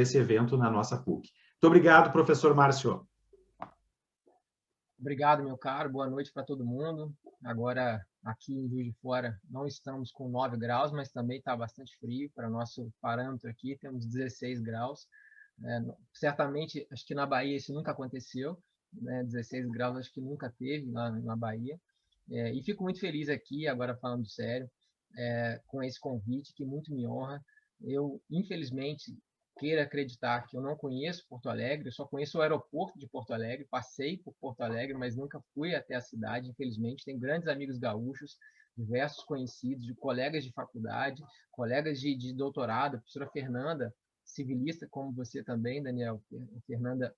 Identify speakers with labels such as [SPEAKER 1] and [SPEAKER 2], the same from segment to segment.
[SPEAKER 1] esse evento na nossa PUC. Muito obrigado, professor Márcio.
[SPEAKER 2] Obrigado, meu caro. Boa noite para todo mundo. Agora, aqui em Juiz de Fora, não estamos com 9 graus, mas também está bastante frio. Para nosso parâmetro aqui, temos 16 graus. Certamente, acho que na Bahia isso nunca aconteceu, né? 16 graus acho que nunca teve lá na Bahia. E fico muito feliz aqui, agora falando sério, com esse convite, que muito me honra. Eu, infelizmente, queira acreditar que eu não conheço Porto Alegre, eu só conheço o aeroporto de Porto Alegre, passei por Porto Alegre, mas nunca fui até a cidade, infelizmente. Tenho grandes amigos gaúchos, diversos conhecidos, de colegas de faculdade, colegas de doutorado, a professora Fernanda, civilista como você também, Daniel. A Fernanda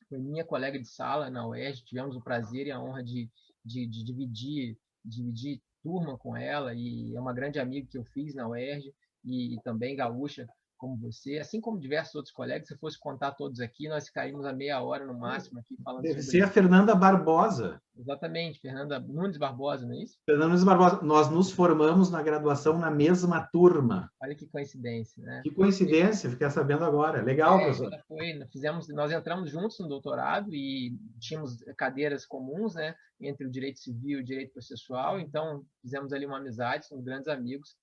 [SPEAKER 2] foi minha colega de sala na UERJ, tivemos o prazer e a honra de dividir turma com ela, e é uma grande amiga que eu fiz na UERJ, e também gaúcha, como você, assim como diversos outros colegas. Se eu fosse contar todos aqui, nós ficaríamos a meia hora no máximo aqui falando
[SPEAKER 1] Deve
[SPEAKER 2] sobre...
[SPEAKER 1] ser a Fernanda Barbosa.
[SPEAKER 2] Exatamente, Fernanda Nunes Barbosa, não é isso?
[SPEAKER 1] Fernanda Nunes Barbosa. Nós nos formamos na graduação na mesma turma.
[SPEAKER 2] Olha que coincidência, né?
[SPEAKER 1] Que coincidência, fiquei sabendo agora. Legal, professor.
[SPEAKER 2] Nós entramos juntos no doutorado e tínhamos cadeiras comuns, né, entre o direito civil e o direito processual, então fizemos ali uma amizade, somos grandes amigos.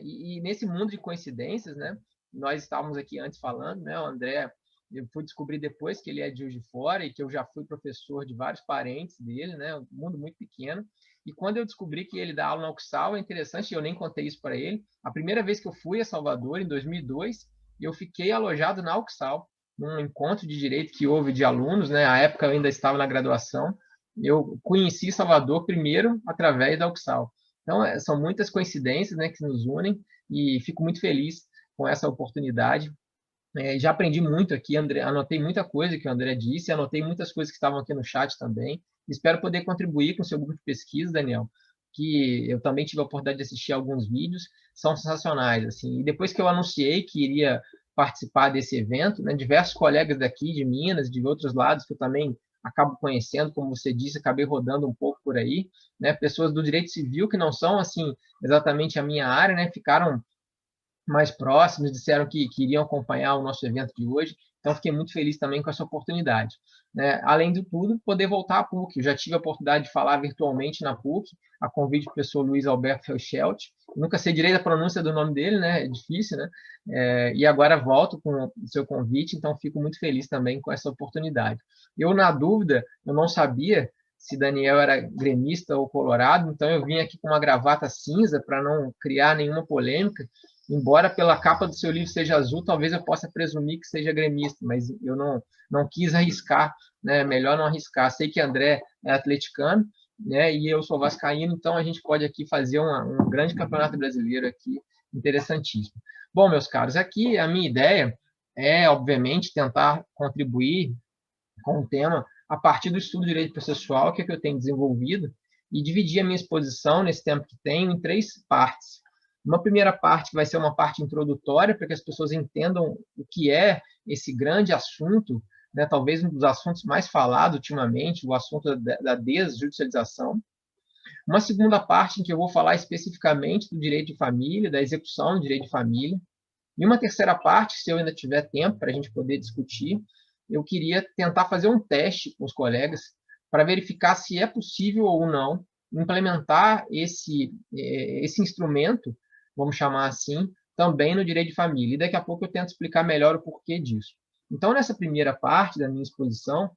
[SPEAKER 2] E nesse mundo de coincidências, né, nós estávamos aqui antes falando, né, o André, eu fui descobrir depois que ele é de Juiz de Fora e que eu já fui professor de vários parentes dele, né, um mundo muito pequeno. E quando eu descobri que ele dá aula na UXAL, é interessante, eu nem contei isso para ele. A primeira vez que eu fui a Salvador, em 2002, eu fiquei alojado na UXAL, num encontro de direito que houve de alunos, né? À época eu ainda estava na graduação. Eu conheci Salvador primeiro através da UXAL. Então, são muitas coincidências, né, que nos unem, e fico muito feliz com essa oportunidade. Já aprendi muito aqui, André, anotei muita coisa que o André disse, anotei muitas coisas que estavam aqui no chat também. Espero poder contribuir com o seu grupo de pesquisa, Daniel, que eu também tive a oportunidade de assistir alguns vídeos, são sensacionais, assim. E depois que eu anunciei que iria participar desse evento, né, diversos colegas daqui, de Minas, de outros lados, que eu também acabo conhecendo, como você disse, acabei rodando um pouco por aí, né, pessoas do direito civil que não são, assim, exatamente a minha área, né, ficaram mais próximos, disseram que iriam acompanhar o nosso evento de hoje, então fiquei muito feliz também com essa oportunidade. Né? Além de tudo, poder voltar à PUC. Eu já tive a oportunidade de falar virtualmente na PUC, a convite do professor Luiz Alberto Felchelt. Nunca sei direito a pronúncia do nome dele, né? É difícil, né? E agora volto com o seu convite, então fico muito feliz também com essa oportunidade. Eu, na dúvida, eu não sabia se Daniel era gremista ou colorado, então eu vim aqui com uma gravata cinza para não criar nenhuma polêmica. Embora pela capa do seu livro seja azul, talvez eu possa presumir que seja gremista, mas eu não quis arriscar, né? Melhor não arriscar. Sei que André é atleticano, né? E eu sou vascaíno, então a gente pode aqui fazer um grande campeonato brasileiro aqui, interessantíssimo. Bom, meus caros, aqui a minha ideia é, obviamente, tentar contribuir com o tema a partir do estudo de direito processual, que é que eu tenho desenvolvido, e dividir a minha exposição, nesse tempo que tenho, em 3 partes. Uma primeira parte que vai ser uma parte introdutória, para que as pessoas entendam o que é esse grande assunto, né, talvez um dos assuntos mais falados ultimamente, o assunto da desjudicialização. Uma segunda parte em que eu vou falar especificamente do direito de família, da execução do direito de família. E uma terceira parte, se eu ainda tiver tempo para a gente poder discutir, eu queria tentar fazer um teste com os colegas para verificar se é possível ou não implementar esse instrumento, vamos chamar assim, também no direito de família. E daqui a pouco eu tento explicar melhor o porquê disso. Então, nessa primeira parte da minha exposição,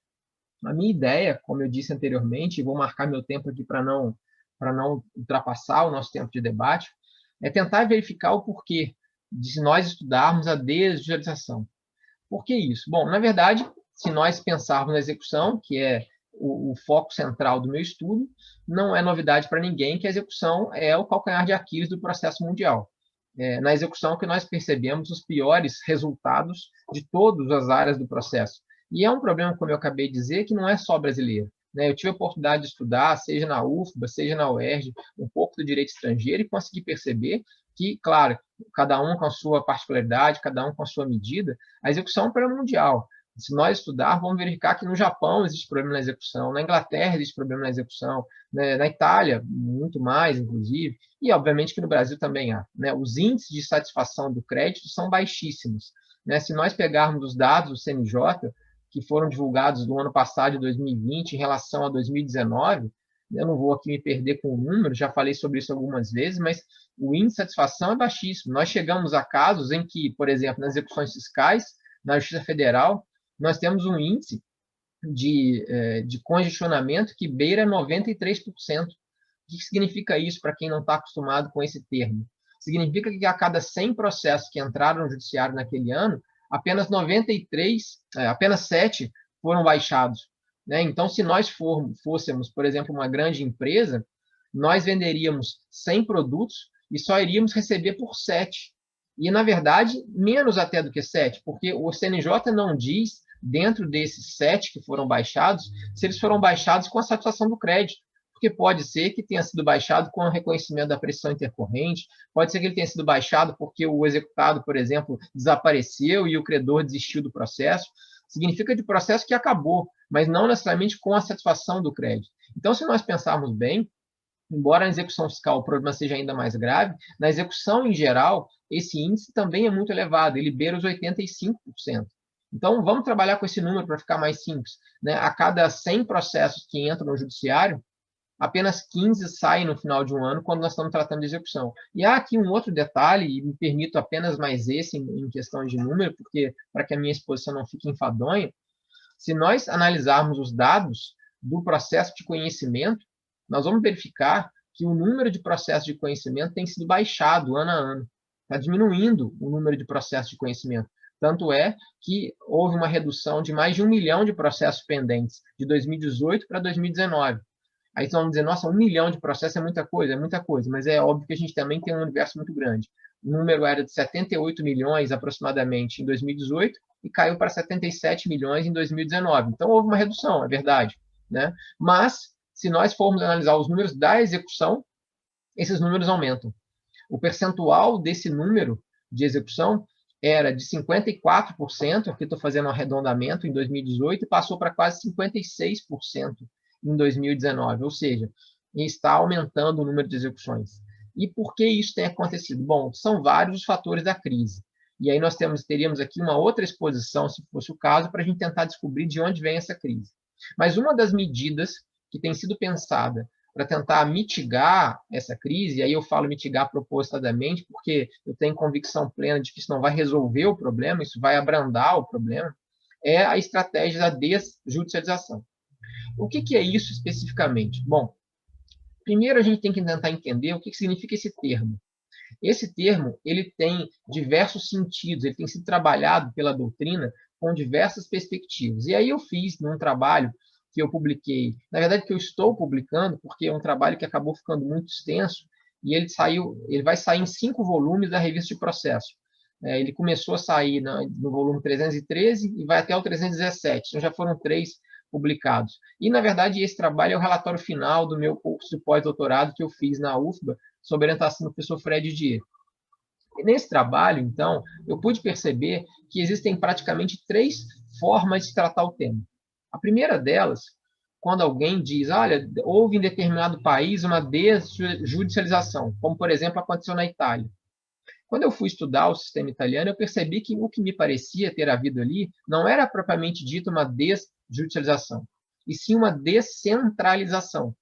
[SPEAKER 2] a minha ideia, como eu disse anteriormente, e vou marcar meu tempo aqui para não ultrapassar o nosso tempo de debate, é tentar verificar o porquê de nós estudarmos a desjudicialização. Por que isso? Bom, na verdade, se nós pensarmos na execução, que é o foco central do meu estudo, não é novidade para ninguém que a execução é o calcanhar de Aquiles do processo mundial. Na execução que nós percebemos os piores resultados de todas as áreas do processo. E é um problema, como eu acabei de dizer, que não é só brasileiro. Eu tive a oportunidade de estudar, seja na UFBA, seja na UERJ, um pouco do direito estrangeiro e consegui perceber que, claro, cada um com a sua particularidade, cada um com a sua medida, a execução é um problema mundial. Se nós estudarmos, vamos verificar que no Japão existe problema na execução, na Inglaterra existe problema na execução, né? Na Itália, muito mais, inclusive, e obviamente que no Brasil também há. Os índices de satisfação do crédito são baixíssimos. né? Se nós pegarmos os dados do CNJ, que foram divulgados no ano passado, de 2020, em relação a 2019, eu não vou aqui me perder com o número, já falei sobre isso algumas vezes, mas o índice de satisfação é baixíssimo. Nós chegamos a casos em que, por exemplo, nas execuções fiscais, na Justiça Federal, nós temos um índice de congestionamento que beira 93%. O que significa isso para quem não está acostumado com esse termo? Significa que a cada 100 processos que entraram no judiciário naquele ano, apenas 7 foram baixados, né? Então, se nós fôssemos, por exemplo, uma grande empresa, nós venderíamos 100 produtos e só iríamos receber por 7. E, na verdade, menos até do que 7, porque o CNJ não diz, dentro desses 7 que foram baixados, se eles foram baixados com a satisfação do crédito. Porque pode ser que tenha sido baixado com o reconhecimento da prestação intercorrente, pode ser que ele tenha sido baixado porque o executado, por exemplo, desapareceu e o credor desistiu do processo. Significa de processo que acabou, mas não necessariamente com a satisfação do crédito. Então, se nós pensarmos bem, embora na execução fiscal o problema seja ainda mais grave, na execução em geral, esse índice também é muito elevado, ele beira os 85%. Então, vamos trabalhar com esse número para ficar mais simples, né? A cada 100 processos que entram no judiciário, apenas 15 saem no final de um ano quando nós estamos tratando de execução. E há aqui um outro detalhe, e me permito apenas mais esse em questão de número, porque para que a minha exposição não fique enfadonha, se nós analisarmos os dados do processo de conhecimento, nós vamos verificar que o número de processos de conhecimento tem sido baixado ano a ano. Está diminuindo o número de processos de conhecimento. Tanto é que houve uma redução de mais de 1 milhão de processos pendentes de 2018 para 2019. Aí vocês vão dizer, nossa, 1 milhão de processos é muita coisa, mas é óbvio que a gente também tem um universo muito grande. O número era de 78 milhões aproximadamente em 2018 e caiu para 77 milhões em 2019. Então houve uma redução, é verdade, né? Mas se nós formos analisar os números da execução, esses números aumentam. O percentual desse número de execução era de 54%, aqui estou fazendo um arredondamento, em 2018, e passou para quase 56% em 2019, ou seja, está aumentando o número de execuções. E por que isso tem acontecido? Bom, são vários os fatores da crise. E aí nós teríamos aqui uma outra exposição, se fosse o caso, para a gente tentar descobrir de onde vem essa crise. Mas uma das medidas que tem sido pensada para tentar mitigar essa crise, e aí eu falo mitigar propositadamente, porque eu tenho convicção plena de que isso não vai resolver o problema, isso vai abrandar o problema, é a estratégia da desjudicialização. O que é isso especificamente? Bom, primeiro a gente tem que tentar entender o que significa esse termo. Esse termo ele tem diversos sentidos, ele tem sido trabalhado pela doutrina com diversas perspectivas. E aí eu fiz num trabalho que eu publiquei, na verdade que eu estou publicando, porque é um trabalho que acabou ficando muito extenso, e ele vai sair em 5 volumes da revista de processo. Ele começou a sair no volume 313 e vai até o 317, então já foram 3 publicados. E, na verdade, esse trabalho é o relatório final do meu curso de pós-doutorado que eu fiz na UFBA, sob orientação do professor Fred Dier. E nesse trabalho, então, eu pude perceber que existem praticamente 3 formas de tratar o tema. A primeira delas, quando alguém diz, olha, houve em determinado país uma desjudicialização, como, por exemplo, aconteceu na Itália. Quando eu fui estudar o sistema italiano, eu percebi que o que me parecia ter havido ali não era propriamente dito uma desjudicialização, e sim uma descentralização.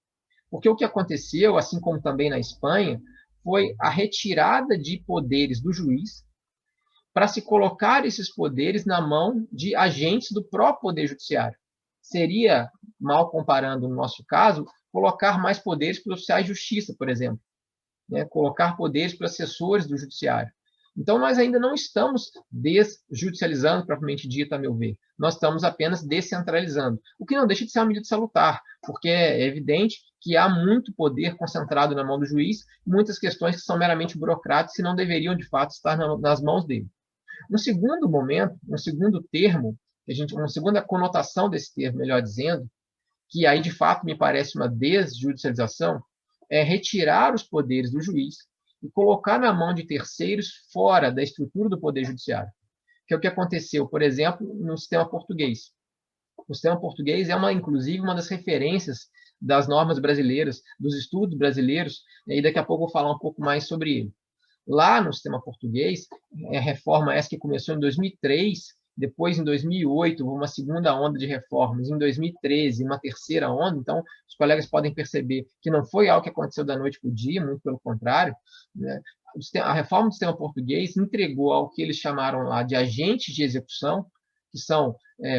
[SPEAKER 2] Porque o que aconteceu, assim como também na Espanha, foi a retirada de poderes do juiz para se colocar esses poderes na mão de agentes do próprio Poder Judiciário. Seria, mal comparando no nosso caso, colocar mais poderes para os oficiais de justiça, por exemplo. Né, colocar poderes para assessores do judiciário. Então, nós ainda não estamos desjudicializando, propriamente dito, a meu ver. Nós estamos apenas descentralizando, o que não deixa de ser uma medida salutar, porque é evidente que há muito poder concentrado na mão do juiz e muitas questões que são meramente burocráticas e não deveriam, de fato, estar nas mãos dele. No segundo momento, um segundo termo, uma segunda conotação desse termo, melhor dizendo, que aí, de fato, me parece uma desjudicialização, é retirar os poderes do juiz e colocar na mão de terceiros fora da estrutura do Poder Judiciário. Que é o que aconteceu, por exemplo, no sistema português. O sistema português é, inclusive, uma das referências das normas brasileiras, dos estudos brasileiros, e daqui a pouco eu vou falar um pouco mais sobre ele. Lá no sistema português, a reforma essa que começou em 2003, depois em 2008 uma segunda onda de reformas, em 2013 uma terceira onda. Então os colegas podem perceber que não foi algo que aconteceu da noite para o dia, muito pelo contrário, né? A reforma do sistema português entregou ao que eles chamaram lá de agentes de execução, que são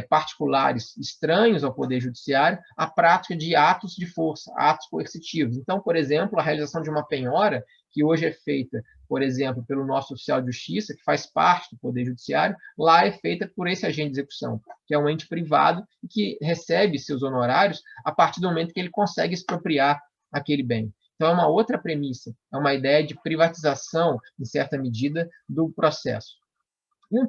[SPEAKER 2] particulares estranhos ao Poder Judiciário, a prática de atos de força, atos coercitivos. Então, por exemplo, a realização de uma penhora, que hoje é feita, por exemplo, pelo nosso oficial de justiça, que faz parte do Poder Judiciário, lá é feita por esse agente de execução, que é um ente privado que recebe seus honorários a partir do momento que ele consegue expropriar aquele bem. Então, é uma outra premissa, é uma ideia de privatização, em certa medida, do processo. E uma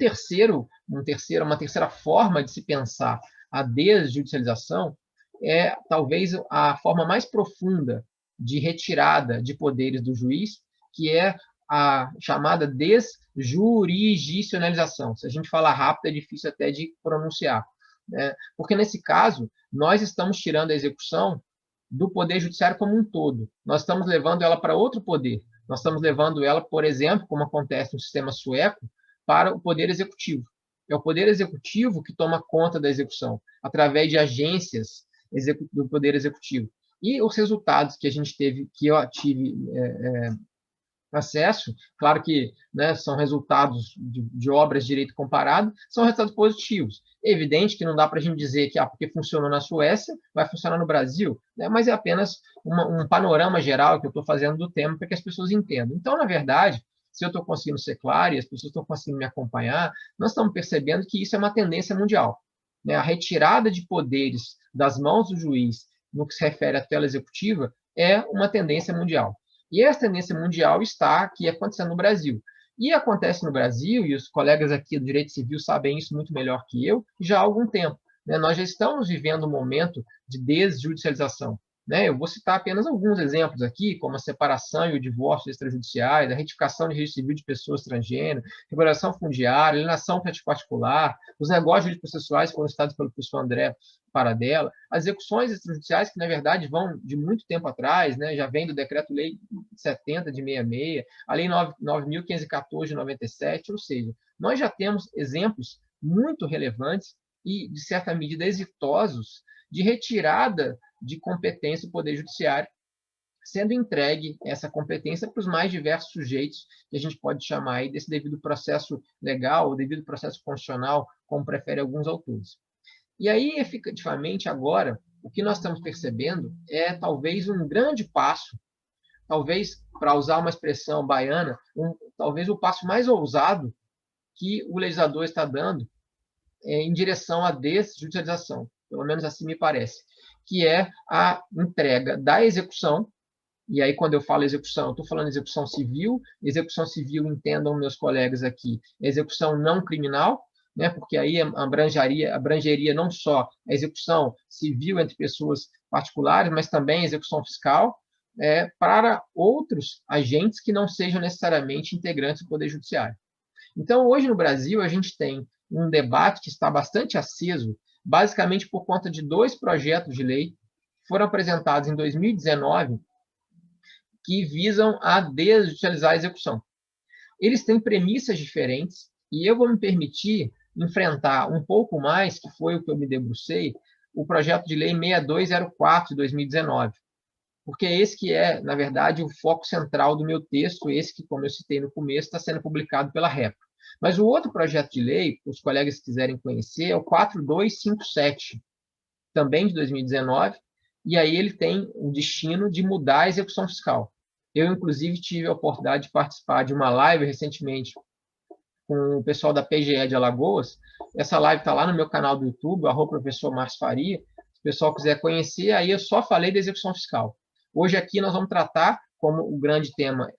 [SPEAKER 2] terceira forma de se pensar a desjudicialização é talvez a forma mais profunda de retirada de poderes do juiz, que é a chamada desjurisdicionalização. Se a gente falar rápido, é difícil até de pronunciar, né? Porque, nesse caso, nós estamos tirando a execução do Poder Judiciário como um todo. Nós estamos levando ela para outro poder. Nós estamos levando ela, por exemplo, como acontece no sistema sueco, para o Poder Executivo. É o Poder Executivo que toma conta da execução, através de agências do Poder Executivo. E os resultados que a gente teve, que eu tive acesso, claro que, né, são resultados de obras de direito comparado, são resultados positivos. É evidente que não dá para a gente dizer que porque funcionou na Suécia, vai funcionar no Brasil, né, mas é apenas um panorama geral que eu estou fazendo do tema para que as pessoas entendam. Então, na verdade, se eu estou conseguindo ser claro e as pessoas estão conseguindo me acompanhar, nós estamos percebendo que isso é uma tendência mundial, né? A retirada de poderes das mãos do juiz no que se refere à tutela executiva é uma tendência mundial. E essa tendência mundial está aqui acontecendo no Brasil. E acontece no Brasil, e os colegas aqui do Direito Civil sabem isso muito melhor que eu, já há algum tempo, né? Nós já estamos vivendo um momento de desjudicialização, né? Eu vou citar apenas alguns exemplos aqui, como a separação e o divórcio extrajudiciais, a retificação de registro civil de pessoas transgênero, regulação fundiária, alienação particular, os negócios de direitos processuais foram citados pelo professor André Paradella, as execuções extrajudiciais, que na verdade vão de muito tempo atrás, né? Já vem do Decreto-Lei 70 de 66, a Lei 9.514 de 97, ou seja, nós já temos exemplos muito relevantes e, de certa medida, exitosos de retirada de competência do Poder Judiciário, sendo entregue essa competência para os mais diversos sujeitos que a gente pode chamar aí desse devido processo legal ou devido processo constitucional, como preferem alguns autores. E aí, efetivamente, agora, o que nós estamos percebendo é talvez um grande passo, talvez, para usar uma expressão baiana, talvez o passo mais ousado que o legislador está dando em direção à desjudicialização, pelo menos assim me parece, que é a entrega da execução. E aí, quando eu falo execução, eu estou falando execução civil, entendam meus colegas aqui, execução não criminal, né, porque aí abrangeria não só a execução civil entre pessoas particulares, mas também a execução fiscal para outros agentes que não sejam necessariamente integrantes do Poder Judiciário. Então, hoje no Brasil, a gente tem um debate que está bastante aceso, basicamente por conta de 2 projetos de lei que foram apresentados em 2019 que visam a desjudicializar a execução. Eles têm premissas diferentes e eu vou me permitir enfrentar um pouco mais, que foi o que eu me debrucei, o projeto de lei 6204 de 2019, porque esse que é, na verdade, o foco central do meu texto, esse que, como eu citei no começo, está sendo publicado pela REPA. Mas o outro projeto de lei, os colegas quiserem conhecer, é o 4257, também de 2019, e aí ele tem o destino de mudar a execução fiscal. Eu, inclusive, tive a oportunidade de participar de uma live recentemente com o pessoal da PGE de Alagoas. Essa live está lá no meu canal do YouTube, @professor Márcio Faria. Se o pessoal quiser conhecer, aí eu só falei da execução fiscal. Hoje aqui nós vamos tratar, como o grande tema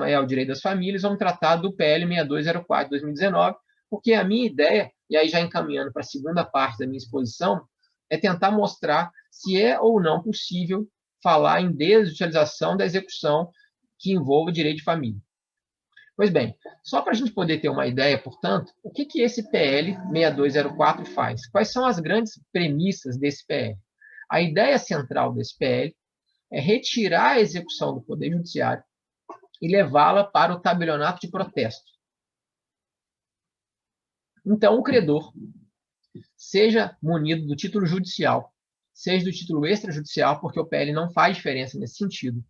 [SPEAKER 2] é o direito das famílias, vamos tratar do PL 6204 de 2019, porque a minha ideia, e aí já encaminhando para a segunda parte da minha exposição, é tentar mostrar se é ou não possível falar em desjudicialização da execução que envolve direito de família. Pois bem, só para a gente poder ter uma ideia, portanto, o que esse PL 6204 faz? Quais são as grandes premissas desse PL? A ideia central desse PL é retirar a execução do Poder Judiciário e levá-la para o tabelionato de protesto. Então, o credor, seja munido do título judicial, seja do título extrajudicial, porque o PL não faz diferença nesse sentido,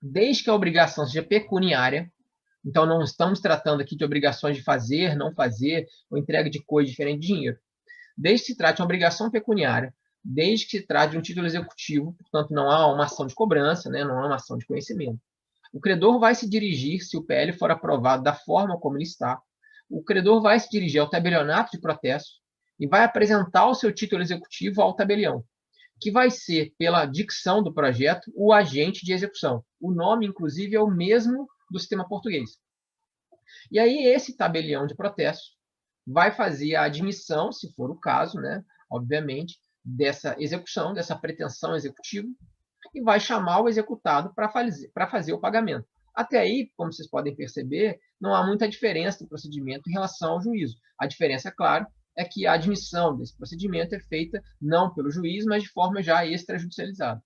[SPEAKER 2] desde que a obrigação seja pecuniária, então não estamos tratando aqui de obrigações de fazer, não fazer, ou entrega de coisa diferente de dinheiro. Desde que se trate de uma obrigação pecuniária, desde que se trate de um título executivo, portanto não há uma ação de cobrança, né, não há uma ação de conhecimento. O credor vai se dirigir, se o PL for aprovado da forma como ele está, o credor vai se dirigir ao tabelionato de protesto e vai apresentar o seu título executivo ao tabelião, que vai ser, pela dicção do projeto, o agente de execução. O nome, inclusive, é o mesmo do sistema português. E aí, esse tabelião de protesto vai fazer a admissão, se for o caso, né, obviamente, dessa execução, dessa pretensão executiva, e vai chamar o executado para fazer o pagamento. Até aí, como vocês podem perceber, não há muita diferença do procedimento em relação ao juízo. A diferença, é claro, é que a admissão desse procedimento é feita não pelo juiz, mas de forma já extrajudicializada.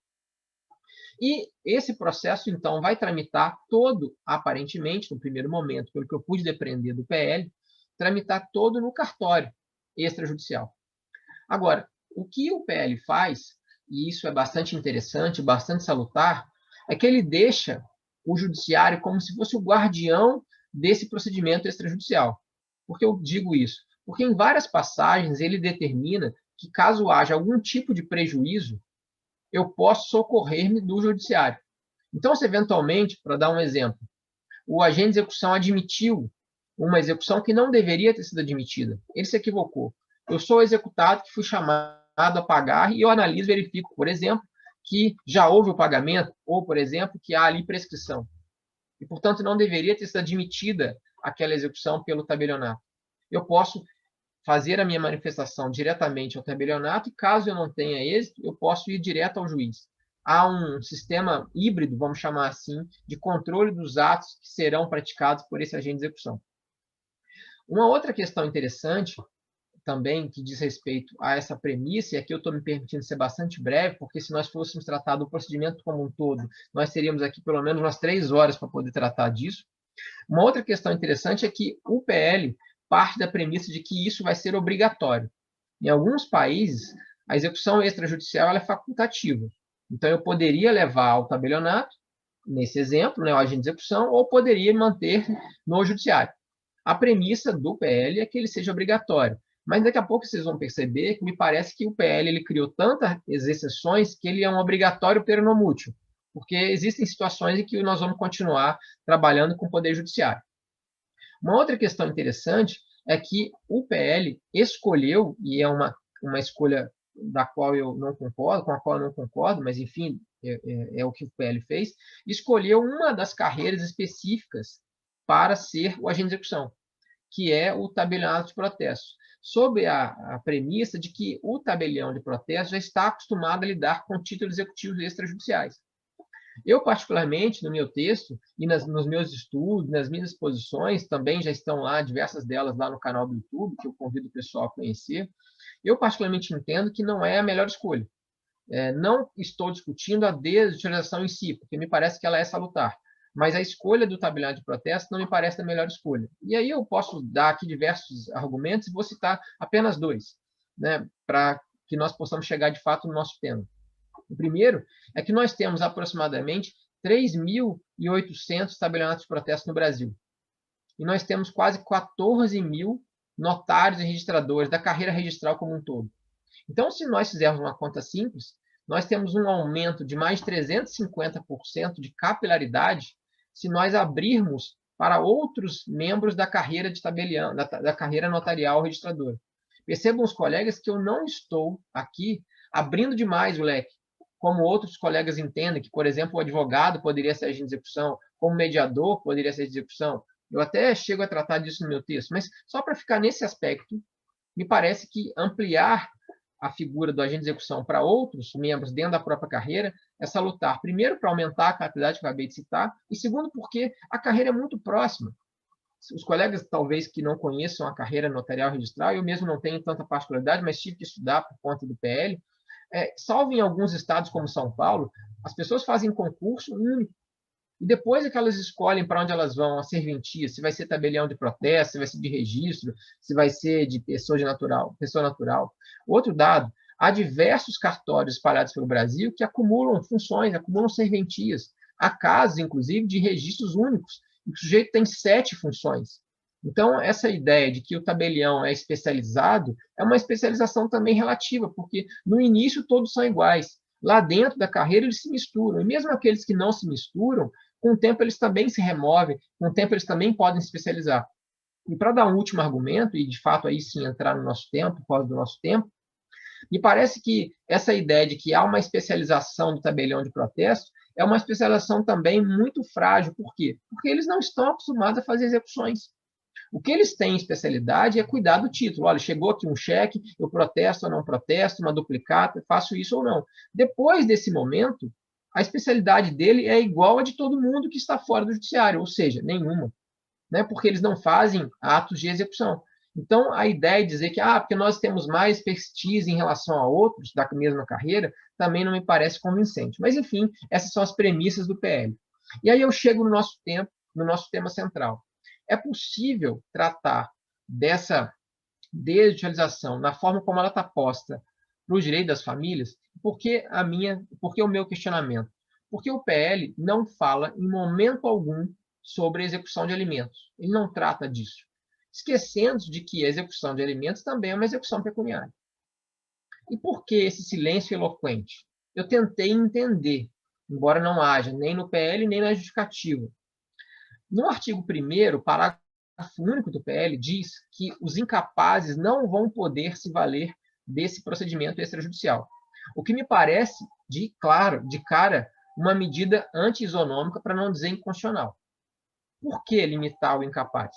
[SPEAKER 2] E esse processo, então, vai tramitar todo, aparentemente, no primeiro momento, pelo que eu pude depreender do PL, tramitar todo no cartório extrajudicial. Agora, o que o PL faz, e isso é bastante interessante, bastante salutar, é que ele deixa o judiciário como se fosse o guardião desse procedimento extrajudicial. Por que eu digo isso? Porque em várias passagens ele determina que, caso haja algum tipo de prejuízo, eu posso socorrer-me do judiciário. Então, se eventualmente, para dar um exemplo, o agente de execução admitiu uma execução que não deveria ter sido admitida, ele se equivocou. Eu sou o executado que fui chamado a pagar e eu analiso e verifico, por exemplo, que já houve o pagamento ou, por exemplo, que há ali prescrição. E, portanto, não deveria ter sido admitida aquela execução pelo tabelionato. Eu posso fazer a minha manifestação diretamente ao tabelionato e, caso eu não tenha êxito, eu posso ir direto ao juiz. Há um sistema híbrido, vamos chamar assim, de controle dos atos que serão praticados por esse agente de execução. Uma outra questão interessante também que diz respeito a essa premissa, e aqui eu estou me permitindo ser bastante breve, porque se nós fôssemos tratar do procedimento como um todo, nós teríamos aqui pelo menos umas 3 horas para poder tratar disso. Uma outra questão interessante é que o PL parte da premissa de que isso vai ser obrigatório. Em alguns países, a execução extrajudicial ela é facultativa. Então, eu poderia levar ao tabelionato, nesse exemplo, né, o agente de execução, ou poderia manter no judiciário. A premissa do PL é que ele seja obrigatório. Mas daqui a pouco vocês vão perceber que me parece que o PL ele criou tantas exceções que ele é um obrigatório peronomútil, porque existem situações em que nós vamos continuar trabalhando com o Poder Judiciário. Uma outra questão interessante é que o PL escolheu, e é uma escolha da qual eu não concordo, com a qual eu não concordo, mas enfim, é o que o PL fez, escolheu uma das carreiras específicas para ser o agente de execução, que é o tabelionato de protesto, sob a premissa de que o tabelião de protesto já está acostumado a lidar com títulos executivos extrajudiciais. Eu, particularmente, no meu texto e nos meus estudos, nas minhas exposições, também já estão lá, diversas delas lá no canal do YouTube, que eu convido o pessoal a conhecer, eu particularmente entendo que não é a melhor escolha. Não estou discutindo a desutilização em si, porque me parece que ela é salutar, mas a escolha do tabelionato de protesto não me parece a melhor escolha. E aí eu posso dar aqui diversos argumentos e vou citar apenas 2, né, para que nós possamos chegar de fato no nosso tema. O primeiro é que nós temos aproximadamente 3.800 tabelionatos de protesto no Brasil. E nós temos quase 14.000 notários e registradores da carreira registral como um todo. Então, se nós fizermos uma conta simples, nós temos um aumento de mais de 350% de capilaridade se nós abrirmos para outros membros da carreira de tabelião, da carreira notarial registradora. Percebam os colegas que eu não estou aqui abrindo demais o leque, como outros colegas entendem que, por exemplo, o advogado poderia ser agente de execução, como mediador poderia ser de execução. Eu até chego a tratar disso no meu texto, mas só para ficar nesse aspecto, me parece que ampliar a figura do agente de execução para outros membros dentro da própria carreira é salutar. Primeiro, para aumentar a capacidade que eu acabei de citar, e segundo, porque a carreira é muito próxima. Os colegas, talvez, que não conheçam a carreira notarial registral, eu mesmo não tenho tanta particularidade, mas tive que estudar por conta do PL, salvo em alguns estados como São Paulo, as pessoas fazem concurso único. E depois é que elas escolhem para onde elas vão, a serventia, se vai ser tabelião de protesto, se vai ser de registro, se vai ser de pessoa natural. Outro dado, há diversos cartórios espalhados pelo Brasil que acumulam funções, acumulam serventias. Há casos, inclusive, de registros únicos, em que o sujeito tem 7 funções. Então, essa ideia de que o tabelião é especializado é uma especialização também relativa, porque no início todos são iguais. Lá dentro da carreira eles se misturam, e mesmo aqueles que não se misturam, com o tempo eles também se removem, com o tempo eles também podem se especializar. E para dar um último argumento, e de fato aí sim entrar no nosso tempo, por causa do nosso tempo, me parece que essa ideia de que há uma especialização do tabelião de protesto é uma especialização também muito frágil. Por quê? Porque eles não estão acostumados a fazer execuções. O que eles têm em especialidade é cuidar do título. Olha, chegou aqui um cheque, eu protesto ou não protesto, uma duplicata, faço isso ou não. Depois desse momento, a especialidade dele é igual a de todo mundo que está fora do judiciário, ou seja, nenhuma, né? Porque eles não fazem atos de execução. Então, a ideia de dizer que, porque nós temos mais expertise em relação a outros da mesma carreira, também não me parece convincente. Mas, enfim, essas são as premissas do PL. E aí eu chego no nosso tema central. É possível tratar dessa desjudicialização na forma como ela está posta para o direito das famílias? Porque o meu questionamento? Porque o PL não fala em momento algum sobre a execução de alimentos. Ele não trata disso. Esquecendo de que a execução de alimentos também é uma execução pecuniária. E por que esse silêncio eloquente? Eu tentei entender, embora não haja nem no PL nem na justificativa. No artigo 1º, parágrafo único do PL, diz que os incapazes não vão poder se valer desse procedimento extrajudicial. O que me parece, de cara, uma medida anti-isonômica, para não dizer inconstitucional. Por que limitar o incapaz?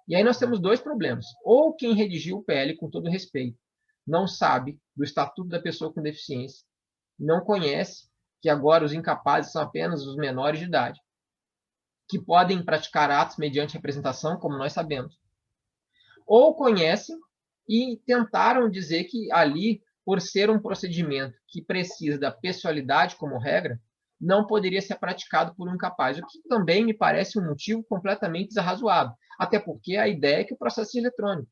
[SPEAKER 2] E aí nós temos 2 problemas. Ou quem redigiu o PL, com todo respeito, não sabe do Estatuto da Pessoa com Deficiência, não conhece que agora os incapazes são apenas os menores de idade, que podem praticar atos mediante representação, como nós sabemos. Ou conhecem e tentaram dizer que ali, por ser um procedimento que precisa da pessoalidade como regra, não poderia ser praticado por um incapaz, o que também me parece um motivo completamente desarrazoado, até porque a ideia é que o processo é eletrônico.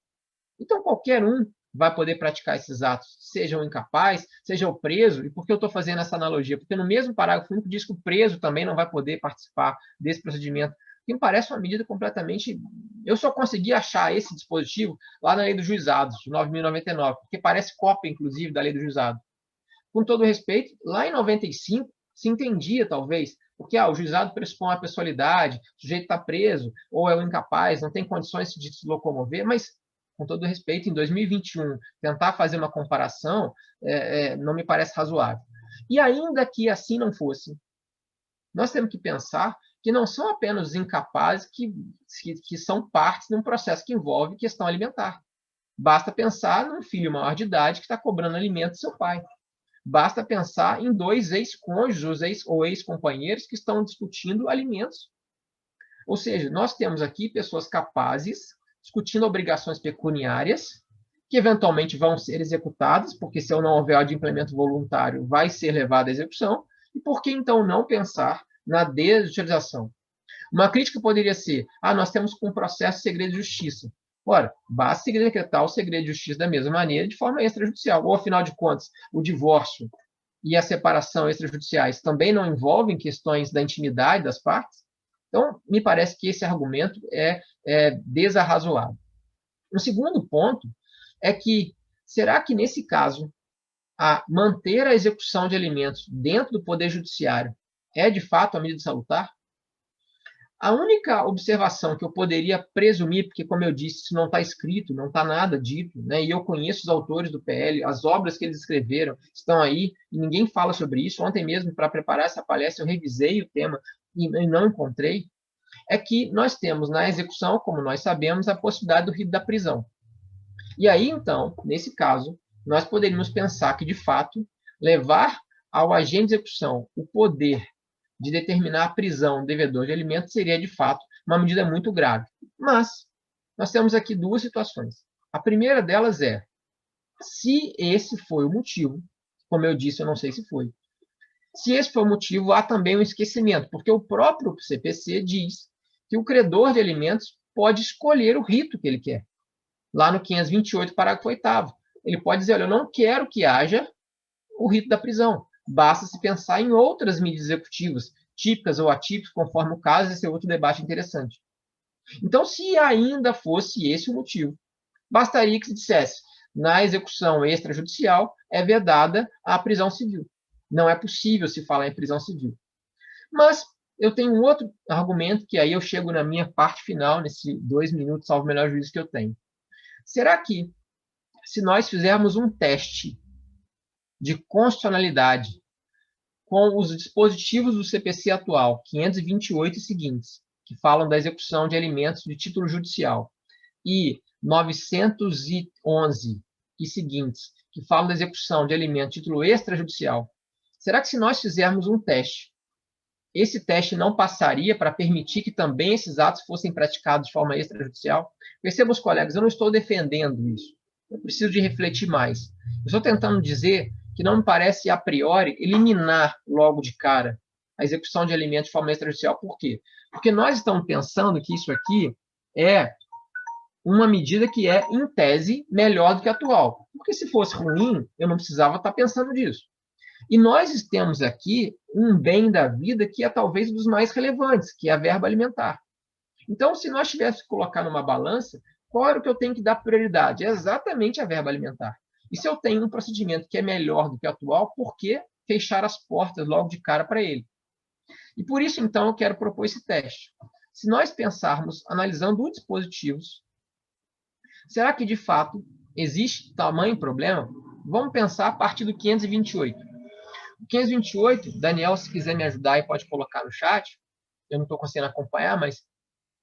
[SPEAKER 2] Então, qualquer um vai poder praticar esses atos, seja o incapaz, seja o preso. E por que eu estou fazendo essa analogia? Porque no mesmo parágrafo único diz que o preso também não vai poder participar desse procedimento, que me parece uma medida completamente... Eu só consegui achar esse dispositivo lá na Lei dos Juizados, de 9.099, porque parece cópia, inclusive, da Lei do Juizado. Com todo respeito, lá em 95, se entendia, talvez, porque o juizado pressupõe a pessoalidade, o sujeito está preso, ou é um incapaz, não tem condições de se locomover, mas, com todo respeito, em 2021, tentar fazer uma comparação não me parece razoável. E ainda que assim não fosse, nós temos que pensar que não são apenas os incapazes que são partes de um processo que envolve questão alimentar. Basta pensar num filho maior de idade que está cobrando alimento do seu pai. Basta pensar em 2 ex-cônjuges ou ex-companheiros que estão discutindo alimentos. Ou seja, nós temos aqui pessoas capazes discutindo obrigações pecuniárias que eventualmente vão ser executadas, porque se não houver adimplemento voluntário, vai ser levado à execução. E por que então não pensar na desjudicialização? Uma crítica poderia ser: nós temos um processo de segredo de justiça. Ora, basta decretar o segredo de justiça da mesma maneira, de forma extrajudicial. Ou, afinal de contas, o divórcio e a separação extrajudiciais também não envolvem questões da intimidade das partes? Então, me parece que esse argumento é desarrazoado. O segundo ponto é que, será que, nesse caso, manter a execução de alimentos dentro do Poder Judiciário é, de fato, a medida salutar? A única observação que eu poderia presumir, porque, como eu disse, isso não está escrito, não está nada dito, né? E eu conheço os autores do PL, as obras que eles escreveram estão aí, e ninguém fala sobre isso. Ontem mesmo, para preparar essa palestra, eu revisei o tema e não encontrei. É que nós temos na execução, como nós sabemos, a possibilidade do rito da prisão. E aí, então, nesse caso, nós poderíamos pensar que, de fato, levar ao agente de execução o poder de determinar a prisão do devedor de alimentos seria, de fato, uma medida muito grave. Mas nós temos aqui 2 situações. A primeira delas é, se esse foi o motivo, como eu disse, eu não sei se foi, Se esse for o motivo, há também um esquecimento, porque o próprio CPC diz que o credor de alimentos pode escolher o rito que ele quer. Lá no 528, parágrafo 8º. Ele pode dizer, olha, eu não quero que haja o rito da prisão. Basta se pensar em outras medidas executivas, típicas ou atípicas, conforme o caso, esse é outro debate interessante. Então, se ainda fosse esse o motivo, bastaria que se dissesse, na execução extrajudicial é vedada a prisão civil. Não é possível se falar em prisão civil. Mas eu tenho um outro argumento, que aí eu chego na minha parte final, nesses 2 minutos, salvo o melhor juízo que eu tenho. Será que, se nós fizermos um teste de constitucionalidade com os dispositivos do CPC atual, 528 e seguintes, que falam da execução de alimentos de título judicial, e 911 e seguintes, que falam da execução de alimentos de título extrajudicial, será que, se nós fizermos um teste, esse teste não passaria para permitir que também esses atos fossem praticados de forma extrajudicial? Percebam, os colegas, eu não estou defendendo isso. Eu preciso de refletir mais. Eu estou tentando dizer que não me parece, a priori, eliminar logo de cara a execução de alimentos de forma extrajudicial. Por quê? Porque nós estamos pensando que isso aqui é uma medida que é, em tese, melhor do que a atual. Porque se fosse ruim, eu não precisava estar pensando nisso. E nós temos aqui um bem da vida que é talvez um dos mais relevantes, que é a verba alimentar. Então, se nós tivéssemos que colocar numa balança, qual era o que eu tenho que dar prioridade? É exatamente a verba alimentar. E se eu tenho um procedimento que é melhor do que o atual, por que fechar as portas logo de cara para ele? E por isso, então, eu quero propor esse teste. Se nós pensarmos, analisando os dispositivos, será que, de fato, existe tamanho problema? Vamos pensar a partir do 528. O 528, Daniel, se quiser me ajudar, pode colocar no chat. Eu não estou conseguindo acompanhar, mas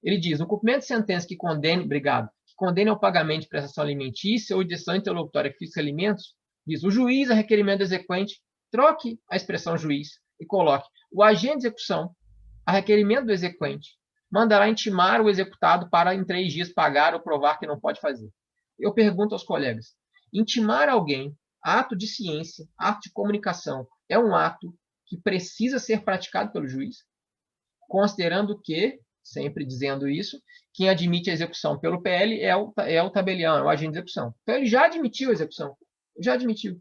[SPEAKER 2] ele diz, no cumprimento de sentença que condene, que condene ao pagamento de prestação alimentícia ou de decisão interlocutória que fixe alimentos, diz, o juiz, a requerimento do exequente, troque a expressão juiz e coloque o agente de execução, a requerimento do exequente, mandará intimar o executado para, em 3 dias, pagar ou provar que não pode fazer. Eu pergunto aos colegas, intimar alguém, ato de ciência, ato de comunicação, é um ato que precisa ser praticado pelo juiz? Considerando que, sempre dizendo isso, quem admite a execução pelo PL é o tabelião, é o agente de execução. Então, ele já admitiu a execução. Já admitiu.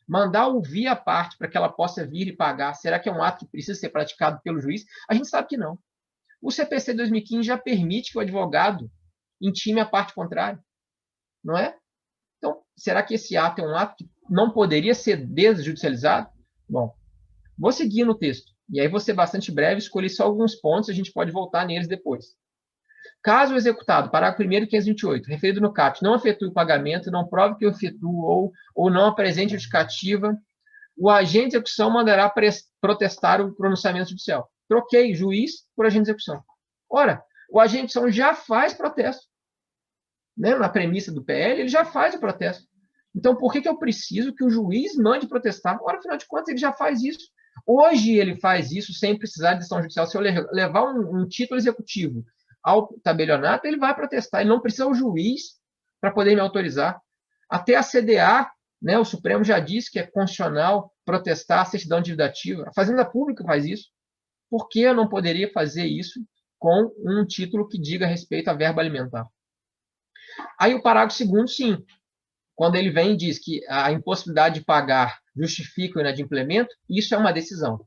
[SPEAKER 2] Mandar ouvir a parte para que ela possa vir e pagar, será que é um ato que precisa ser praticado pelo juiz? A gente sabe que não. O CPC 2015 já permite que o advogado intime a parte contrária. Não é? Então, será que esse ato é um ato que não poderia ser desjudicializado? Bom, vou seguir no texto. E aí vou ser bastante breve, escolhi só alguns pontos, a gente pode voltar neles depois. Caso o executado, parágrafo 1º, 528, referido no CAPT, não efetue o pagamento, não prove que o efetuou ou não apresente justificativa, o agente de execução mandará protestar o pronunciamento judicial. Troquei juiz por agente de execução. Ora, o agente de execução já faz protesto. Né? Na premissa do PL, ele já faz o protesto. Então, por que eu preciso que o juiz mande protestar? Ora, afinal de contas, ele já faz isso. Hoje ele faz isso sem precisar de decisão judicial. Se eu levar um título executivo ao tabelionato, ele vai protestar. Ele não precisa o juiz para poder me autorizar. Até a CDA, né, o Supremo já disse que é constitucional protestar a certidão dividativa. A Fazenda Pública faz isso. Por que eu não poderia fazer isso com um título que diga respeito à verba alimentar? Aí o parágrafo 2º, sim. Quando ele vem e diz que a impossibilidade de pagar justifica o inadimplemento, isso é uma decisão.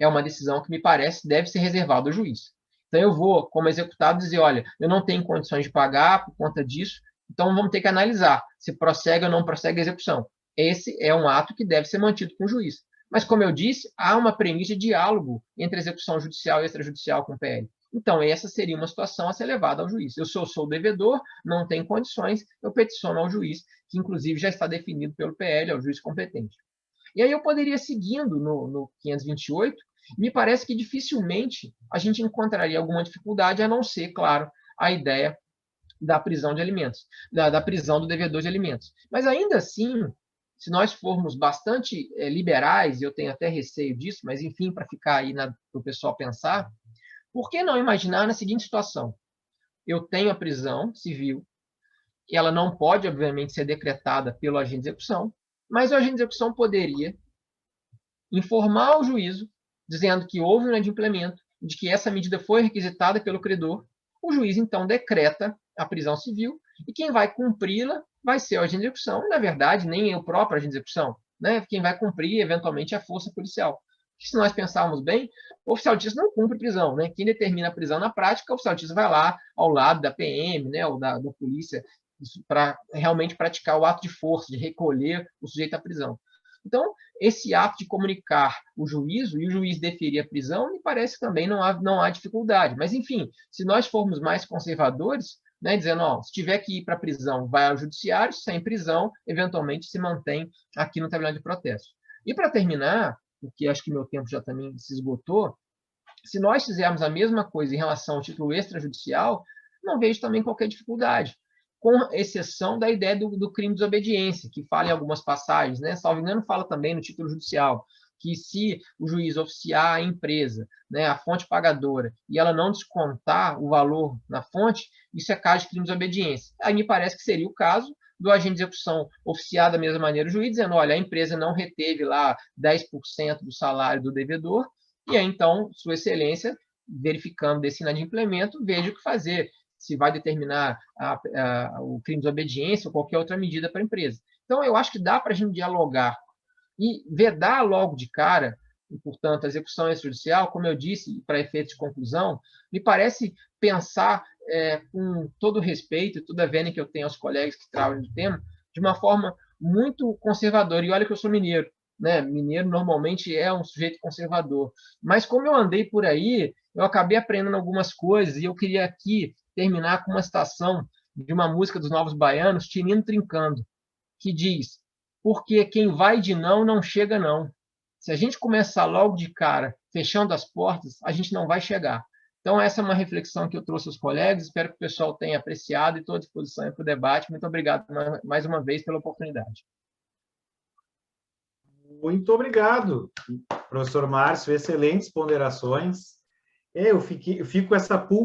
[SPEAKER 2] É uma decisão que me parece deve ser reservada ao juiz. Então eu vou, como executado, dizer, olha, eu não tenho condições de pagar por conta disso, então vamos ter que analisar se prossegue ou não prossegue a execução. Esse é um ato que deve ser mantido com o juiz. Mas, como eu disse, há uma premissa de diálogo entre execução judicial e extrajudicial com o PL. Então, essa seria uma situação a ser levada ao juiz. Eu sou devedor, não tenho condições, eu peticiono ao juiz, que inclusive já está definido pelo PL, é o juiz competente. E aí eu poderia, seguindo no 528, me parece que dificilmente a gente encontraria alguma dificuldade, a não ser, claro, a ideia da prisão de alimentos, da prisão do devedor de alimentos. Mas ainda assim, se nós formos bastante liberais, e eu tenho até receio disso, mas enfim, para ficar aí para o pessoal pensar, por que não imaginar na seguinte situação? Eu tenho a prisão civil, e ela não pode, obviamente, ser decretada pelo agente de execução, mas o agente de execução poderia informar o juízo, dizendo que houve um inadimplemento, de que essa medida foi requisitada pelo credor, o juiz, então, decreta a prisão civil e quem vai cumpri-la vai ser o agente de execução, e, na verdade, nem o próprio agente de execução, né? Quem vai cumprir, eventualmente, é a força policial. Se nós pensarmos bem, o oficial de justiça não cumpre prisão, né? Quem determina a prisão na prática, o oficial de justiça vai lá ao lado da PM, né, ou da polícia, para realmente praticar o ato de força, de recolher o sujeito à prisão. Então, esse ato de comunicar o juízo e o juiz deferir a prisão, me parece que também não há dificuldade. Mas, enfim, se nós formos mais conservadores, né, dizendo, ó, se tiver que ir para a prisão, vai ao judiciário, sem prisão, eventualmente se mantém aqui no tribunal de protesto. E para terminar, porque acho que meu tempo já também se esgotou, se nós fizermos a mesma coisa em relação ao título extrajudicial, não vejo também qualquer dificuldade, com exceção da ideia do crime de desobediência, que fala em algumas passagens, né? Salvo engano, fala também no título judicial, que se o juiz oficiar a empresa, né, a fonte pagadora, e ela não descontar o valor na fonte, isso é caso de crime de desobediência. Aí me parece que seria o caso do agente de execução oficiar da mesma maneira o juiz, dizendo, olha, a empresa não reteve lá 10% do salário do devedor, e aí, então, Sua Excelência, verificando esse inadimplemento, veja o que fazer, se vai determinar o crime de desobediência ou qualquer outra medida para a empresa. Então, eu acho que dá para a gente dialogar e vedar logo de cara, e, portanto, a execução extrajudicial, como eu disse, para efeitos de conclusão, me parece pensar, com todo o respeito e toda a vênia que eu tenho aos colegas que trabalham no tema, de uma forma muito conservadora. E olha que eu sou mineiro, né? Mineiro normalmente é um sujeito conservador. Mas como eu andei por aí, eu acabei aprendendo algumas coisas e eu queria aqui terminar com uma citação de uma música dos Novos Baianos, Tinino Trincando, que diz: porque quem vai de não, não chega não. Se a gente começar logo de cara, fechando as portas, a gente não vai chegar. Então, essa é uma reflexão que eu trouxe aos colegas, espero que o pessoal tenha apreciado e estou à disposição para o debate. Muito obrigado mais uma vez pela oportunidade.
[SPEAKER 1] Muito obrigado, professor Márcio, excelentes ponderações. Eu fico com essa pulga